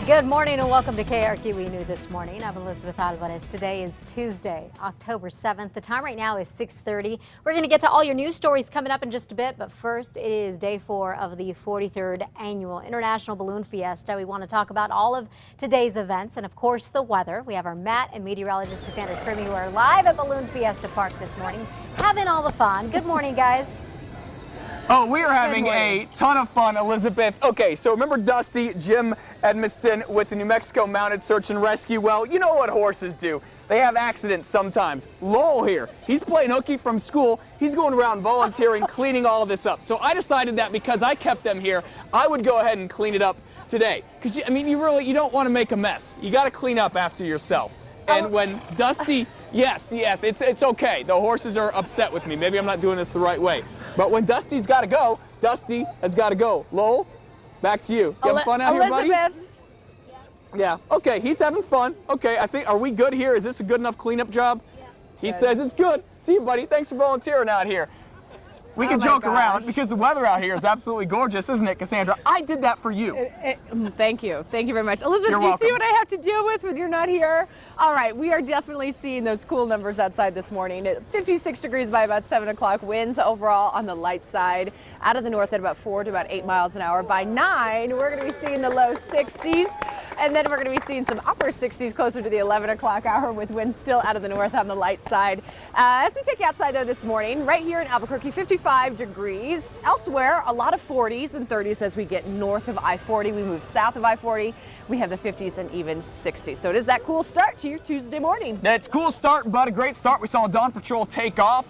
Good morning and welcome to KRQE News This Morning. I'm Elizabeth Alvarez. Today is Tuesday, October 7th. The time right now is 6:30. We're going to get to all your news stories coming up in just a bit, but first it is day 4 of the 43rd Annual International Balloon Fiesta. We want to talk about all of today's events and, of course, the weather. We have our Matt and meteorologist Cassandra Crimmy who are live at Balloon Fiesta Park this morning, having all the fun. Good morning, guys. Oh, we are having a ton of fun, Elizabeth. Okay, so remember Dusty, Jim Edmiston with the New Mexico Mounted Search and Rescue? Well, you know what horses do. They have accidents sometimes. Lowell here, he's playing hooky from school. He's going around volunteering, cleaning all of this up. So I decided that because I kept them here, I would go ahead and clean it up today. Because, I mean, you don't want to make a mess. You got to clean up after yourself. And when Dusty, yes, it's okay. The horses are upset with me. Maybe I'm not doing this the right way. But when Dusty's got to go, Dusty has got to go. Lowell, back to you. You having fun out here, buddy? Yeah. Okay, he's having fun. Okay, are we good here? Is this a good enough cleanup job? Yeah. He says it's good. See you, buddy. Thanks for volunteering out here. We can joke around because the weather out here is absolutely gorgeous, isn't it, Cassandra? I did that for you. Thank you. Thank you very much. Elizabeth, You're do you welcome. see what I have to deal with when you're not here? All right, we are definitely seeing those cool numbers outside this morning. 56 degrees by about 7 o'clock. Winds overall on the light side. Out of the north at about 4 to about 8 miles an hour. By 9, we're going to be seeing the low 60s. And then we're going to be seeing some upper 60s closer to the 11 o'clock hour with winds still out of the north on the light side. As we take you outside, though, this morning, right here in Albuquerque, 55 degrees. Elsewhere, a lot of 40s and 30s as we get north of I-40. We move south of I-40. We have the 50s and even 60s. So it is that cool start to your Tuesday morning. That's a cool start, but a great start. We saw Dawn Patrol take off,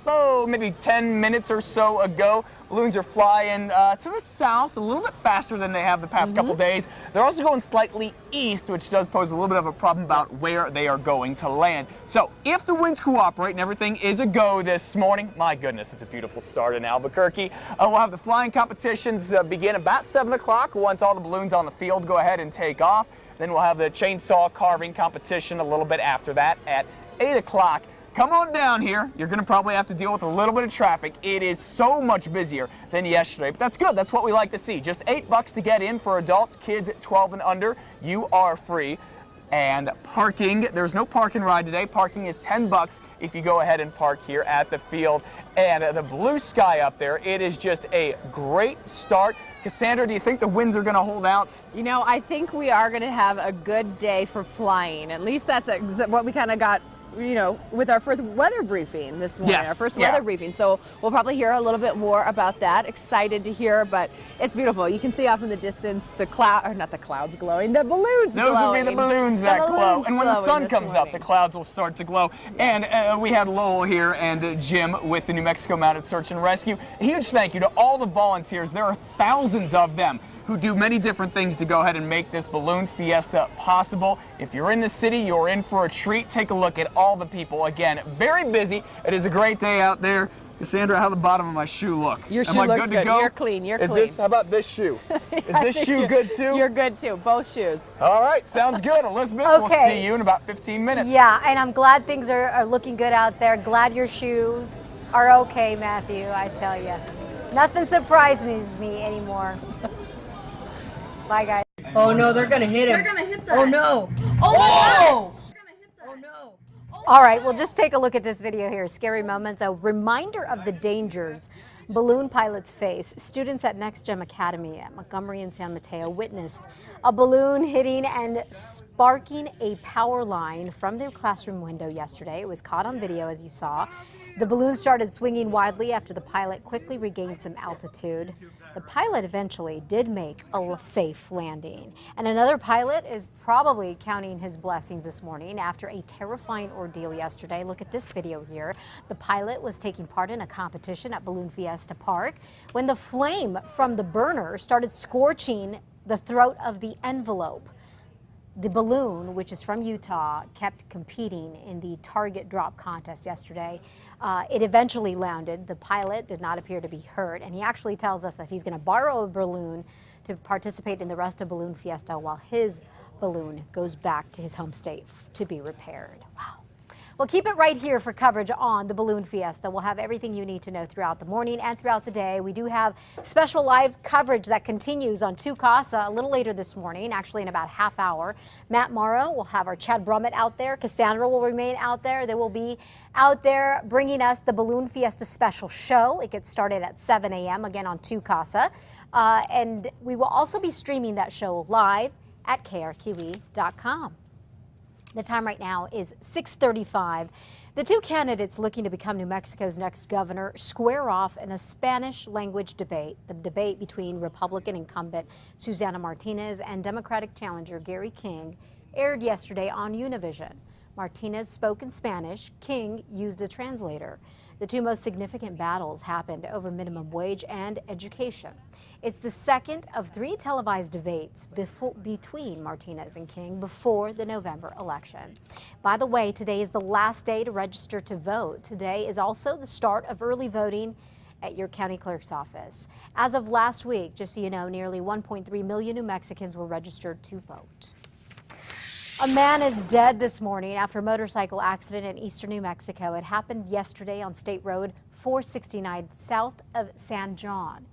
maybe 10 minutes or so ago. Balloons are flying to the south a little bit faster than they have the past couple days. They're also going slightly east, which does pose a little bit of a problem about where they are going to land. So if the winds cooperate and everything is a go this morning, my goodness, it's a beautiful start in Albuquerque. We'll have the flying competitions begin about 7 o'clock. Once all the balloons on the field go ahead and take off, then we'll have the chainsaw carving competition a little bit after that at 8 o'clock. Come on down here. You're going to probably have to deal with a little bit of traffic. It is so much busier than yesterday, but that's good. That's what we like to see. Just $8 to get in for adults, kids 12 and under. You are free. And parking, there's no parking ride today. Parking is $10 if you go ahead and park here at the field. And the blue sky up there, it is just a great start. Cassandra, do you think the winds are going to hold out? You know, I think we are going to have a good day for flying. At least that's what we kind of got, you know, with our first weather briefing this morning, our first weather briefing. So we'll probably hear a little bit more about that. Excited to hear, but it's beautiful. You can see off in the distance the not the clouds glowing, the balloons glowing. Those will be the balloons that glow. And when the sun comes up, the clouds will start to glow. And we had Lowell here and Jim with the New Mexico Mounted Search and Rescue. A huge thank you to all the volunteers. There are thousands of them who do many different things to go ahead and make this balloon fiesta possible. If you're in the city, you're in for a treat. Take a look at all the people. Again, very busy. It is a great day out there. Cassandra, how the bottom of my shoe look? Your shoe looks good. You're clean. You're clean. How about this shoe? Is this shoe good too? You're good too. Both shoes. All right, sounds good. Elizabeth, we'll see you in about 15 minutes. Yeah, and I'm glad things are looking good out there. Glad your shoes are okay, Matthew, I tell you. Nothing surprises me anymore. Bye, guys. Oh no, they're gonna hit him. They're gonna hit that. Oh no. Oh! They're gonna hit that. Oh no. All right, well, just take a look at this video here. Scary moments, a reminder of the dangers balloon pilots face. Students at Next Gem Academy at Montgomery and San Mateo witnessed a balloon hitting and sparking a power line from their classroom window yesterday. It was caught on video, as you saw. The balloon started swinging wildly after the pilot quickly regained some altitude. The pilot eventually did make a safe landing. And another pilot is probably counting his blessings this morning after a terrifying ordeal yesterday. Look at this video here. The pilot was taking part in a competition at Balloon Fiesta Park when the flame from the burner started scorching the throat of the envelope. The balloon, which is from Utah, kept competing in the target drop contest yesterday. It eventually landed. The pilot did not appear to be hurt, and he actually tells us that he's going to borrow a balloon to participate in the rest of Balloon Fiesta while his balloon goes back to his home state to be repaired. Wow. Well, keep it right here for coverage on the Balloon Fiesta. We'll have everything you need to know throughout the morning and throughout the day. We do have special live coverage that continues on 2 Casa a little later this morning, actually in about half hour. Matt Morrow will have our Chad Brummett out there. Cassandra will remain out there. They will be out there bringing us the Balloon Fiesta special show. It gets started at 7 a.m. again on 2 Casa. And we will also be streaming that show live at KRQE.com. The time right now is 6:35. The 2 candidates looking to become New Mexico's next governor square off in a Spanish language debate. The debate between Republican incumbent Susana Martinez and Democratic challenger Gary King aired yesterday on Univision. Martinez spoke in Spanish. King used a translator. The 2 most significant battles happened over minimum wage and education. It's the second of 3 televised debates between Martinez and King before the November election. By the way, today is the last day to register to vote. Today is also the start of early voting at your county clerk's office. As of last week, just so you know, nearly 1.3 million New Mexicans were registered to vote. A man is dead this morning after a motorcycle accident in eastern New Mexico. It happened yesterday on State Road 469 south of San John.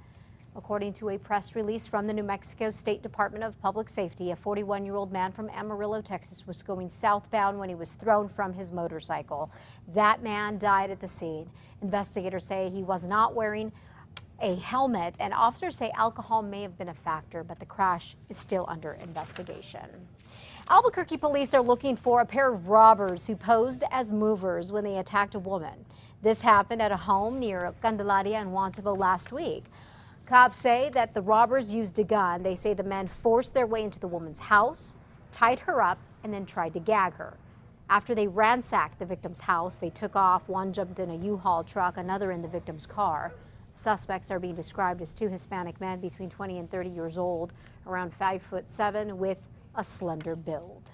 According to a press release from the New Mexico State Department of Public Safety, a 41-year-old man from Amarillo, Texas, was going southbound when he was thrown from his motorcycle. That man died at the scene. Investigators say he was not wearing a helmet, and officers say alcohol may have been a factor, but the crash is still under investigation. Albuquerque police are looking for a pair of robbers who posed as movers when they attacked a woman. This happened at a home near Candelaria and Wantabo last week. Cops say that the robbers used a gun. They say the men forced their way into the woman's house, tied her up, and then tried to gag her. After they ransacked the victim's house, they took off. One jumped in a U-Haul truck, another in the victim's car. Suspects are being described as 2 Hispanic men between 20 and 30 years old, around 5'7", with a slender build.